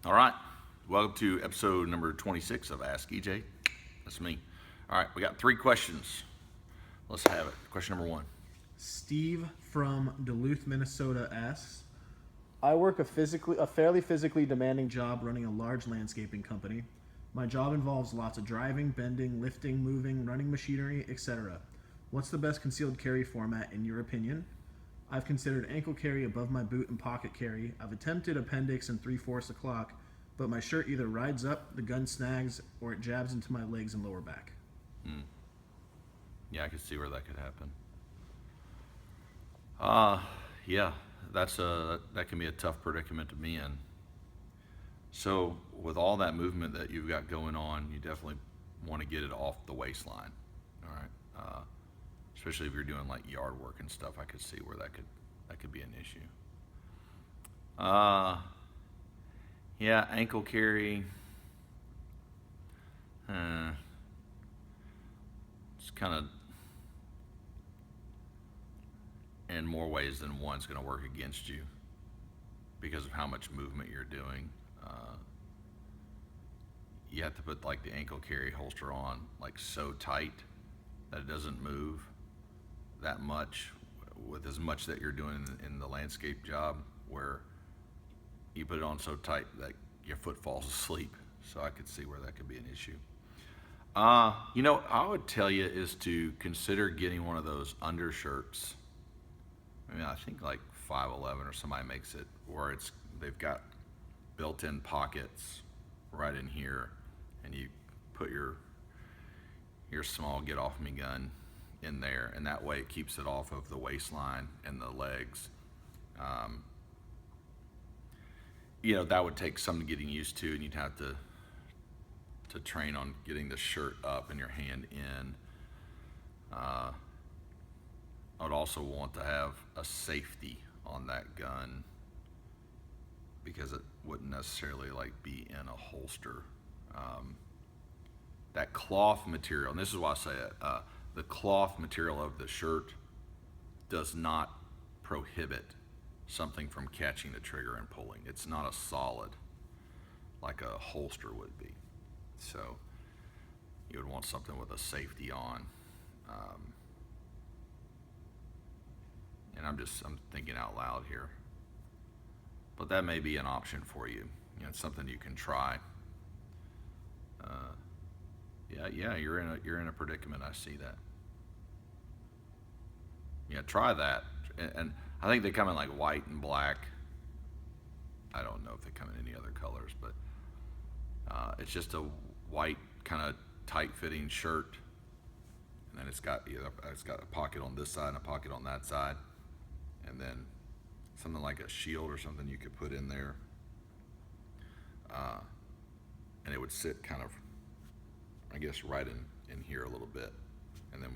All right, welcome to episode number 26 of Ask EJ. That's me. All right, we got 3 questions. Let's have it. Question number 1. Steve from Duluth, Minnesota asks, I work a fairly physically demanding job running a large landscaping company. My job involves lots of driving, bending, lifting, moving, running machinery, etc. What's the best concealed carry format in your opinion? I've considered ankle carry above my boot and pocket carry. I've attempted appendix and 3/4 o'clock, but my shirt either rides up, the gun snags, or it jabs into my legs and lower back. Yeah, I can see where that could happen. Yeah, that can be a tough predicament to be in. So with all that movement that you've got going on, you definitely want to get it off the waistline. All right, especially if you're doing like yard work and stuff. I could see where that could be an issue. Yeah, ankle carry. It's kind of in more ways than one's going to work against you because of how much movement you're doing. You have to put like the ankle carry holster on like so tight that it doesn't move that much with as much that you're doing in the landscape job, where you put it on so tight that your foot falls asleep. So I could see where that could be an issue. I would tell you is to consider getting one of those undershirts. I mean, I think like 511 or somebody makes it where they've got built-in pockets right in here, and you put your small get off me gun in there, and that way it keeps it off of the waistline and the legs. That would take some getting used to, and you'd have to train on getting the shirt up and your hand in. I would also want to have a safety on that gun because it wouldn't necessarily like be in a holster. That cloth material, and this is why I say it, the cloth material of the shirt does not prohibit something from catching the trigger and pulling. It's not a solid like a holster would be. So you would want something with a safety on. And I'm thinking out loud here. But that may be an option for you. It's something you can try. Yeah, you're in a predicament. I see that. Yeah, try that. And I think they come in like white and black. I don't know if they come in any other colors, but it's just a white kind of tight-fitting shirt, and then it's got a pocket on this side and a pocket on that side, and then something like a shield or something you could put in there, and it would sit kind of, I guess, right in here a little bit, and then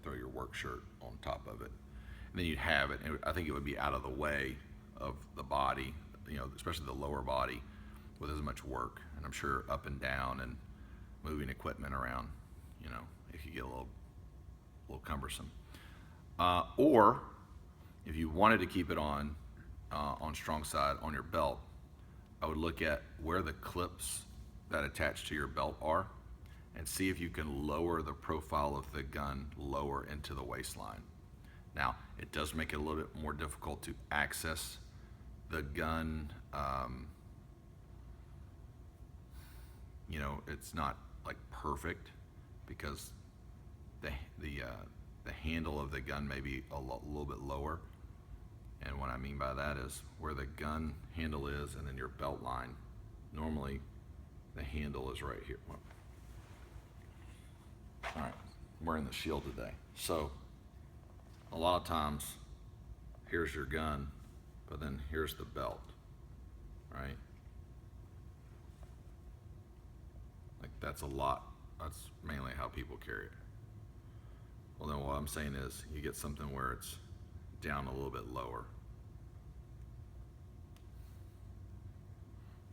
throw your work shirt on top of it, and then you'd have it. And I think it would be out of the way of the body, especially the lower body, with as much work. And I'm sure up and down and moving equipment around, it could get a little cumbersome. Or if you wanted to keep it on strong side on your belt, I would look at where the clips that attach to your belt are and see if you can lower the profile of the gun lower into the waistline. Now, it does make it a little bit more difficult to access the gun. It's not like perfect because the handle of the gun may be a little bit lower. And what I mean by that is where the gun handle is and then your belt line. Normally, the handle is right here. All right, I'm wearing the shield today. So a lot of times, here's your gun, but then here's the belt, right? Like that's mainly how people carry it. Well, then what I'm saying is you get something where it's down a little bit lower.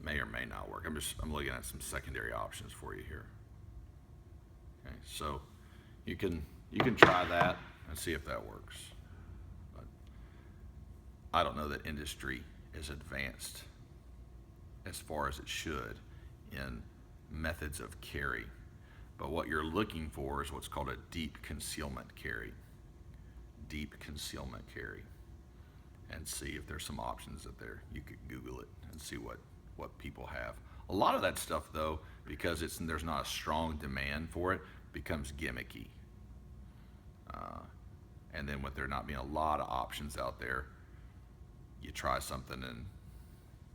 May or may not work. I'm looking at some secondary options for you here. Okay, so you can try that and see if that works. I don't know that industry is advanced as as far as it should in methods of carry. But what you're looking for is what's called a deep concealment carry. Deep concealment carry. And see if there's some options out there. You could Google it and see what people have. A lot of that stuff, though, because there's not a strong demand for it, becomes gimmicky. And then with there not being a lot of options out there, you try something and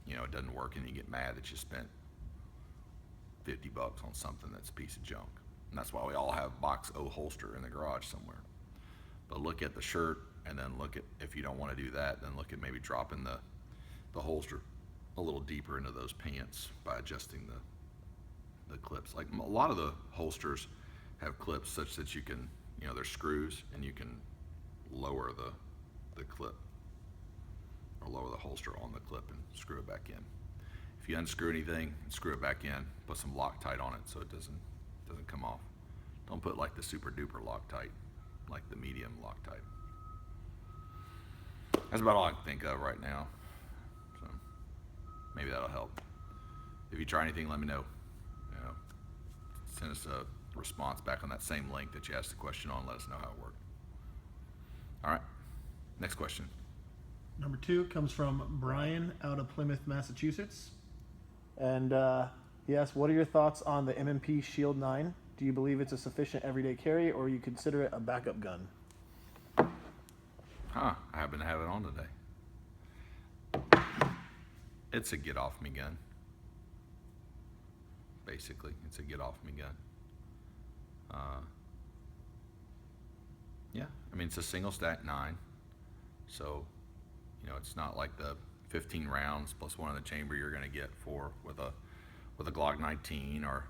it doesn't work, and you get mad that you spent $50 on something that's a piece of junk. And that's why we all have box O holster in the garage somewhere. But look at the shirt, and then look at, if you don't want to do that, then look at maybe dropping the holster a little deeper into those pants by adjusting the clips. Like a lot of the holsters have clips such that you can, there's screws, and you can lower the clip or lower the holster on the clip and screw it back in. If you unscrew anything and screw it back in, put some Loctite on it so it doesn't come off. Don't put like the super duper Loctite, like the medium Loctite. That's about all I can think of right now. So maybe that'll help. If you try anything, let me know. Send us a response back on that same link that you asked the question on. Let us know how it worked. All right, next question. Number 2 comes from Brian out of Plymouth, Massachusetts. And he asks, what are your thoughts on the M&P Shield 9? Do you believe it's a sufficient everyday carry, or you consider it a backup gun? I happen to have it on today. It's a get-off-me gun. Basically, it's a get-off-me gun. Yeah, I mean, it's a single stack 9. So, it's not like the 15 rounds plus one in the chamber you're going to get with a Glock 19 or,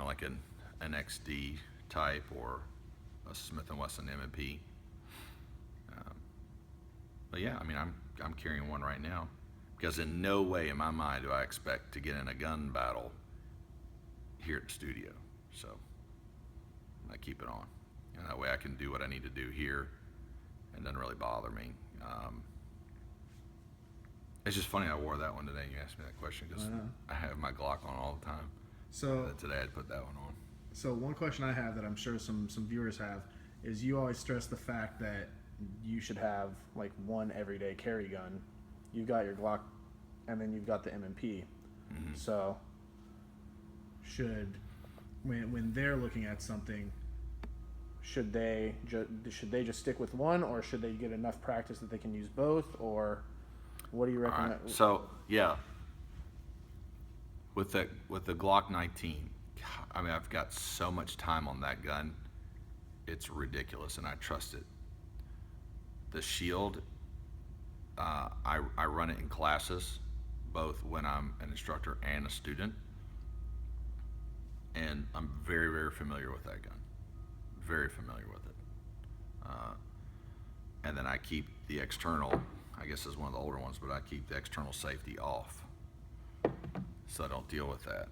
like an XD type or a Smith & Wesson M&P. But yeah, I mean, I'm carrying one right now because in no way in my mind do I expect to get in a gun battle here at the studio. So I keep it on, and that way I can do what I need to do here and it doesn't really bother me. It's just funny I wore that one today. You asked me that question because I have my Glock on all the time. So today I'd put that one on. So one question I have that I'm sure some viewers have is you always stress the fact that you should have like one everyday carry gun. You've got your Glock, and then you've got the M&P. Mm-hmm. So when they're looking at something, should they just stick with one, or should they get enough practice that they can use both, or what do you recommend? Right. So yeah, with the Glock 19, I mean, I've got so much time on that gun, it's ridiculous, and I trust it. The Shield, I run it in classes, both when I'm an instructor and a student, and I'm very, very familiar with that gun. Very familiar with it. And then I keep the external, I guess it's one of the older ones, but I keep the external safety off, so I don't deal with that.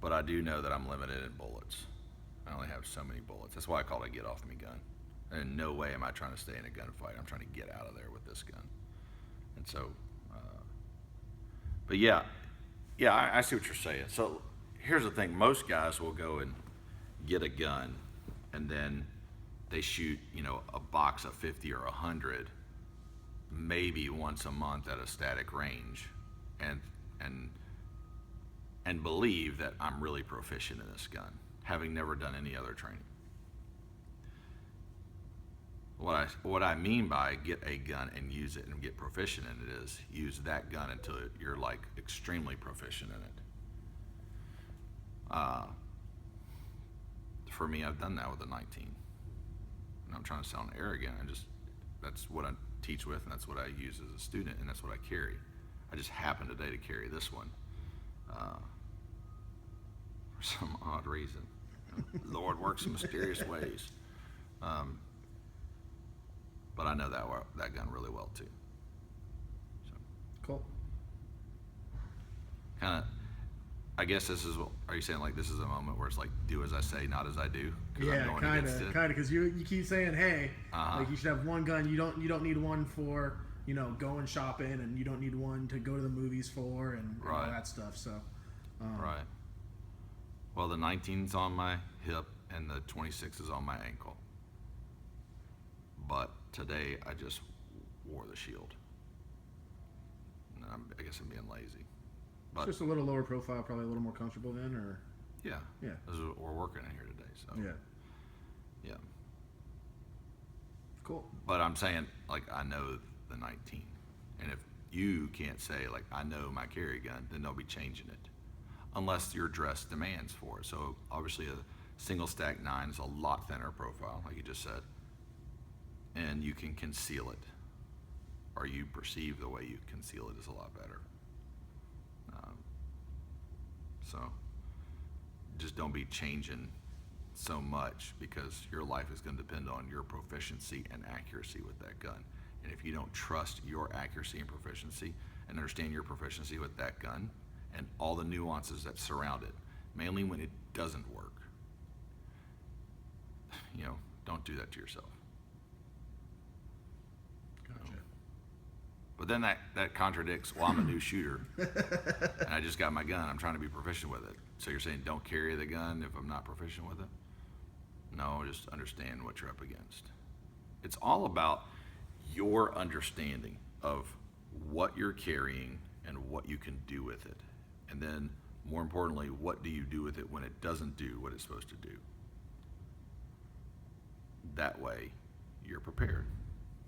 But I do know that I'm limited in bullets. I only have so many bullets. That's why I call it a get-off-me gun. And in no way am I trying to stay in a gunfight. I'm trying to get out of there with this gun. And so, but yeah, I see what you're saying. So here's the thing. Most guys will go and get a gun, and then they shoot, a box of 50 or 100, maybe once a month at a static range, and believe that I'm really proficient in this gun, having never done any other training. What I mean by get a gun and use it and get proficient in it is use that gun until you're like extremely proficient in it. For me, I've done that with a 19. And I'm trying to sound arrogant. That's what I teach with, and that's what I use as a student, and that's what I carry. I just happened today to carry this one for some odd reason. Lord works in mysterious ways. But I know that gun really well too. So. Cool. Kind of, I guess this is what, are you saying like this is a moment where it's like do as I say, not as I do? Yeah, kind of, because you keep saying, hey, like you should have one gun. You don't need one for going shopping and you don't need one to go to the movies for and all Right. that stuff. So, Right. Well, the 19's on my hip and the 26 is on my ankle. But today I just wore the shield. And I guess I'm being lazy. But it's just a little lower profile, probably a little more comfortable then, or yeah, yeah, this is what we're working in here today. So yeah. Cool. But I'm saying, like, I know the 19, and if you can't say, like, I know my carry gun, then they'll be changing it, unless your dress demands for it. So obviously a single stack 9 is a lot thinner profile, like you just said, and you can conceal it, or you perceive the way you conceal it is a lot better. So just don't be changing so much, because your life is going to depend on your proficiency and accuracy with that gun. And if you don't trust your accuracy and proficiency and understand your proficiency with that gun and all the nuances that surround it, mainly when it doesn't work, don't do that to yourself. Gotcha. But then that contradicts, well, I'm a new shooter and I just got my gun. I'm trying to be proficient with it. So you're saying don't carry the gun if I'm not proficient with it? No, just understand what you're up against. It's all about your understanding of what you're carrying and what you can do with it. And then, more importantly, what do you do with it when it doesn't do what it's supposed to do? That way, you're prepared.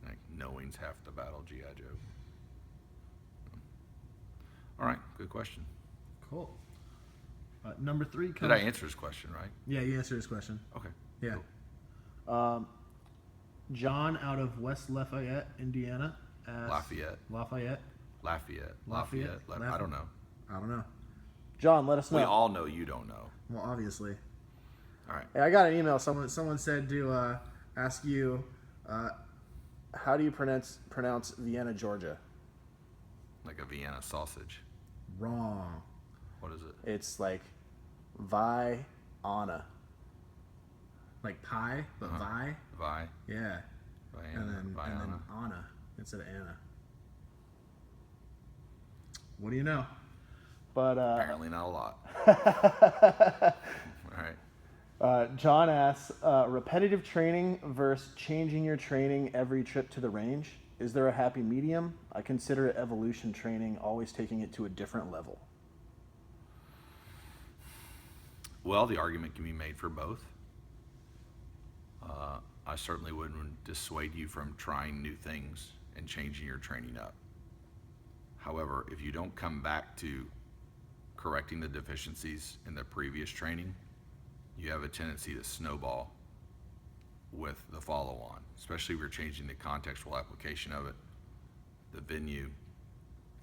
Like, knowing's half the battle, G.I. Joe. All right, good question. Cool. Number 3 comes. Did I answer his question right? Yeah, you answered his question. Okay. Yeah. Cool. John out of West Lafayette, Indiana. Lafayette. Lafayette. I don't know. I don't know. John, let us know. We all know you don't know. Well, obviously. All right. Hey, I got an email. Someone said to ask you, how do you pronounce Vienna, Georgia? Like a Vienna sausage. Wrong. What is it? It's like Vienna. Like pie, but Vi. Vi. Yeah. Vienna. And then Anna instead of Anna. What do you know? But Apparently not a lot. All right. John asks, repetitive training versus changing your training every trip to the range. Is there a happy medium? I consider it evolution training, always taking it to a different level. Well, the argument can be made for both. I certainly wouldn't dissuade you from trying new things and changing your training up. However, if you don't come back to correcting the deficiencies in the previous training, you have a tendency to snowball with the follow-on, especially if you're changing the contextual application of it, the venue,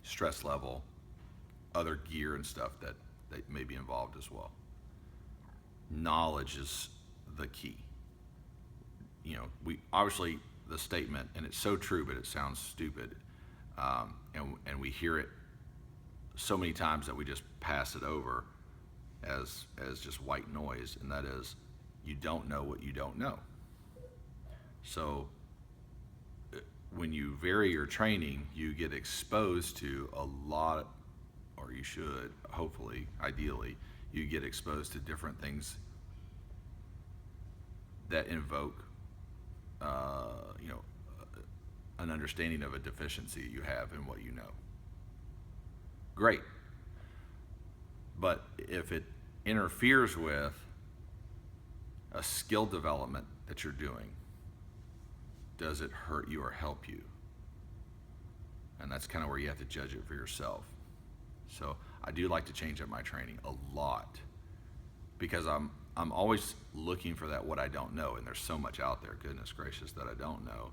stress level, other gear and stuff that may be involved as well. Knowledge is the key. We obviously, the statement, and it's so true, but it sounds stupid, and we hear it so many times that we just pass it over as just white noise, and that is, you don't know what you don't know. So when you vary your training, you get exposed to a lot, or you should, hopefully, ideally, you get exposed to different things that invoke an understanding of a deficiency you have in what you know. Great. But if it interferes with a skill development that you're doing, does it hurt you or help you? And that's kind of where you have to judge it for yourself. So I do like to change up my training a lot, because I'm always looking for that what I don't know, and there's so much out there, goodness gracious, that I don't know.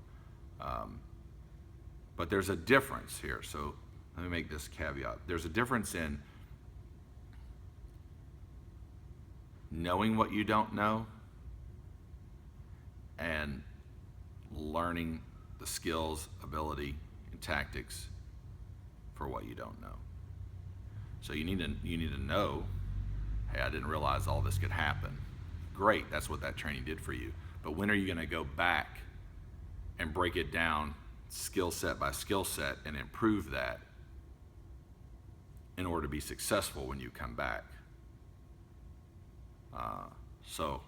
But there's a difference here. So let me make this caveat. There's a difference in knowing what you don't know and learning the skills, ability, and tactics for what you don't know. So you need to know, hey, I didn't realize all this could happen. Great, that's what that training did for you. But when are you going to go back and break it down skill set by skill set and improve that in order to be successful when you come back. So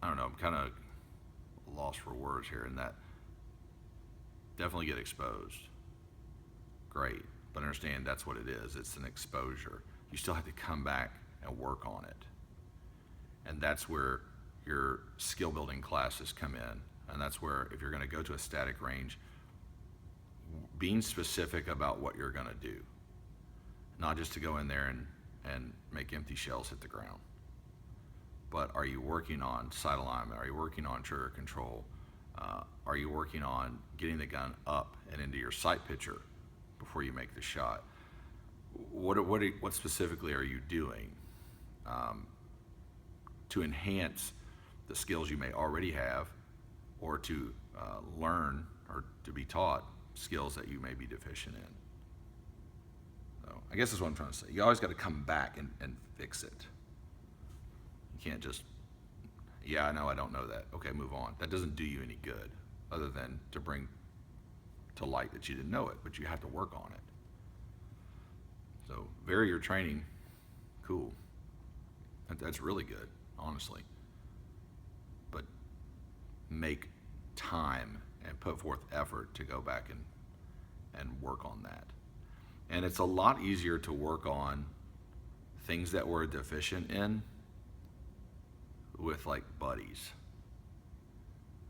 I don't know, I'm kind of lost for words here in that. Definitely get exposed. Great, but understand that's what it is. It's an exposure. You still have to come back and work on it. And that's where your skill building classes come in. And that's where, if you're going to go to a static range, being specific about what you're going to do, not just to go in there and make empty shells hit the ground. But are you working on sight alignment? Are you working on trigger control? Are you working on getting the gun up and into your sight picture before you make the shot? What specifically are you doing to enhance the skills you may already have, or to learn or to be taught skills that you may be deficient in? So I guess that's what I'm trying to say. You always got to come back and fix it. You can't just, yeah, I know I don't know that. Okay, move on. That doesn't do you any good, other than to bring to light that you didn't know it, but you have to work on it. So vary your training, cool. That's really good, honestly. But make time and put forth effort to go back and work on that. And it's a lot easier to work on things that we're deficient in with like buddies.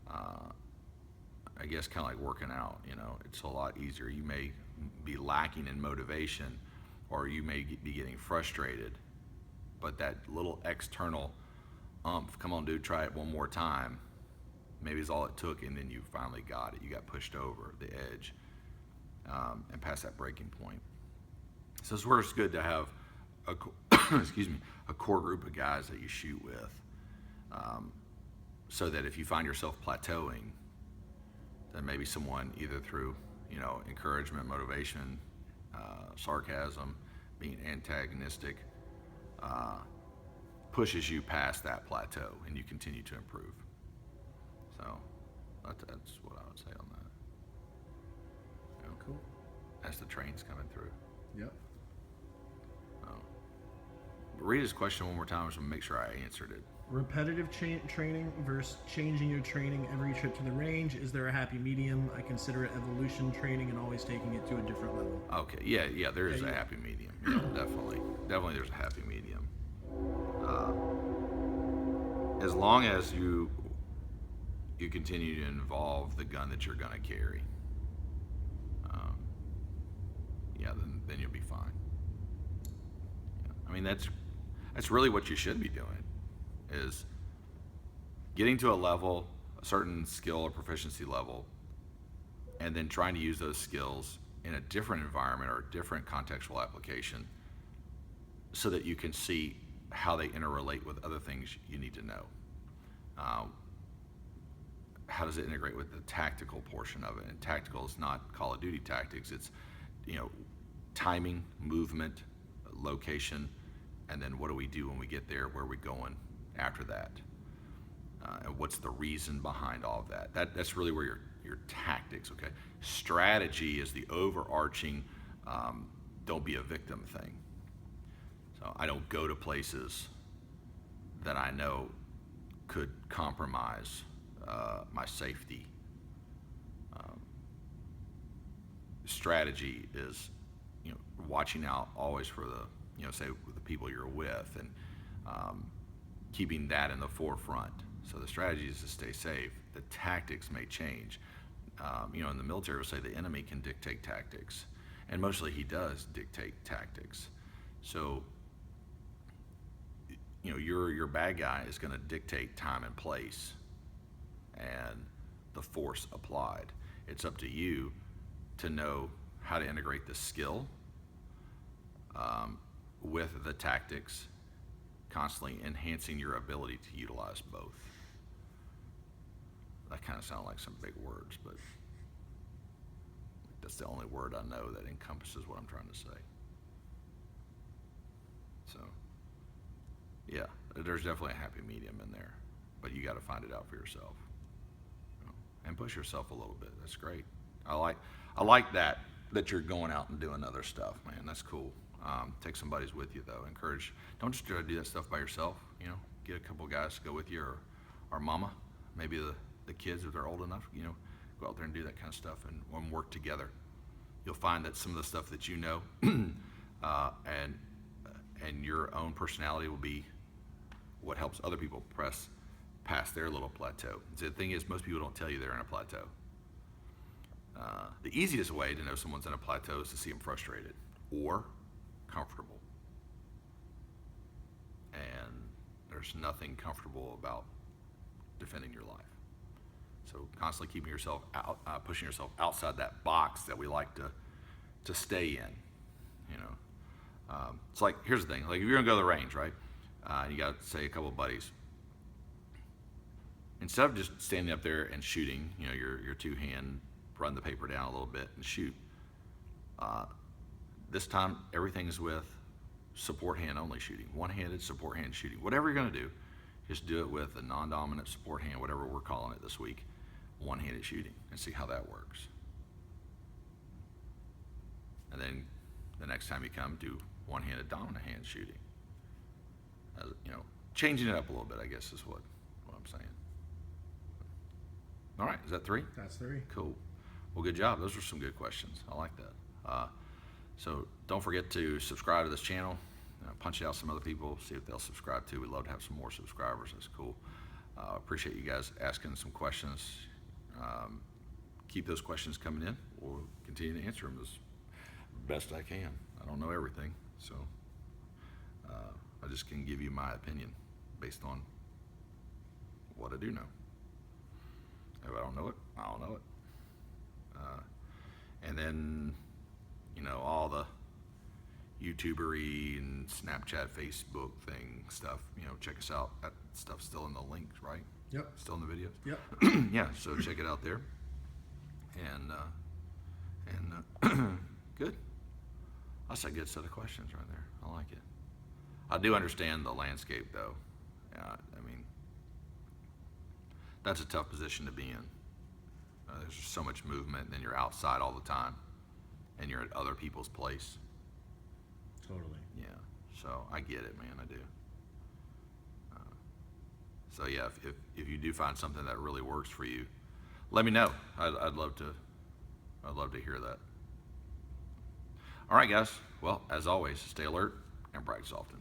I guess kind of like working out, you know, it's a lot easier. You may be lacking in motivation, or you may be getting frustrated, but that little external come on dude, try it one more time, maybe is all it took, and then you finally got it. You got pushed over the edge and past that breaking point. So it's where it's good to have a core group of guys that you shoot with, so that if you find yourself plateauing, then maybe someone either through, you know, encouragement, motivation, sarcasm, being antagonistic, pushes you past that plateau and you continue to improve. So that's what I would say on that. You know, Cool. as the train's coming through. Yep. Read his question one more time so make sure I answered it. Repetitive training versus changing your training every trip to the range. Is there a happy medium? I consider it evolution training and always taking it to a different level. Okay, yeah, there is a happy medium. Yeah, definitely there's a happy medium. As long as you continue to involve the gun that you're going to carry, then you'll be fine. Yeah. I mean, that's really what you should be doing, is getting to a certain skill or proficiency level, and then trying to use those skills in a different environment or a different contextual application so that you can see how they interrelate with other things you need to know. How does it integrate with the tactical portion of it? And tactical is not Call of Duty tactics. It's, you know, timing, movement, location, and then what do we do when we get there? Where are we going after that? And what's the reason behind all of that? That's really where your tactics, okay? Strategy is the overarching, don't be a victim thing. So I don't go to places that I know could compromise my safety. Strategy is, you know, watching out always for the, you know, say with the people you're with, and keeping that in the forefront. So the strategy is to stay safe. The tactics may change. You know, in the military, we'll say the enemy can dictate tactics, and mostly he does dictate tactics. So, you know, your bad guy is going to dictate time and place and the force applied. It's up to you to know how to integrate the skill with the tactics, constantly enhancing your ability to utilize both. That kind of sound like some big words, but that's the only word I know that encompasses what I'm trying to say. So, yeah, there's definitely a happy medium in there, but you got to find it out for yourself. and push yourself a little bit. That's great. I like that you're going out and doing other stuff, man. That's cool. Take some buddies with you though. Don't just try to do that stuff by yourself. You know, get a couple guys to go with you, or mama, maybe the kids if they're old enough. You know, go out there and do that kind of stuff and work together. You'll find that some of the stuff that you know, and your own personality will be what helps other people press past their little plateau. So the thing is, most people don't tell you they're in a plateau. The easiest way to know someone's in a plateau is to see them frustrated or comfortable. And there's nothing comfortable about defending your life. So constantly keeping yourself out, pushing yourself outside that box that we like to stay in. You know, it's like, here's the thing. Like if you're gonna go to the range, right? You got, say, a couple of buddies. Instead of just standing up there and shooting, you know, your two-hand, run the paper down a little bit and shoot. This time, everything's with support hand only shooting, one-handed support hand shooting. Whatever you're gonna do, just do it with a non-dominant support hand, whatever we're calling it this week, one-handed shooting, and see how that works. And then the next time you come, do one-handed dominant hand shooting. You know, changing it up a little bit, I guess, is what I'm saying. All right, is that 3? That's 3. Cool. Well, good job. Those were some good questions. I like that. So don't forget to subscribe to this channel. Punch it out some other people, see if they'll subscribe too. We'd love to have some more subscribers. That's cool. Appreciate you guys asking some questions. Keep those questions coming in. We'll continue to answer them as best I can. I don't know everything, so I just can give you my opinion based on what I do know. If I don't know it, I don't know it. And then, you know, all the YouTubery and Snapchat, Facebook thing stuff, you know, check us out. That stuff's still in the links, right? Yep. Still in the videos? Yep. Yeah, so check it out there. And good. That's a good set of questions right there. I like it. I do understand the landscape, though. I mean, that's a tough position to be in. There's just so much movement, and then you're outside all the time, and you're at other people's place. Totally. Yeah, so I get it, man. I do. So yeah, if you do find something that really works for you, let me know. I'd love to hear that. All right, guys. Well, as always, stay alert and practice often.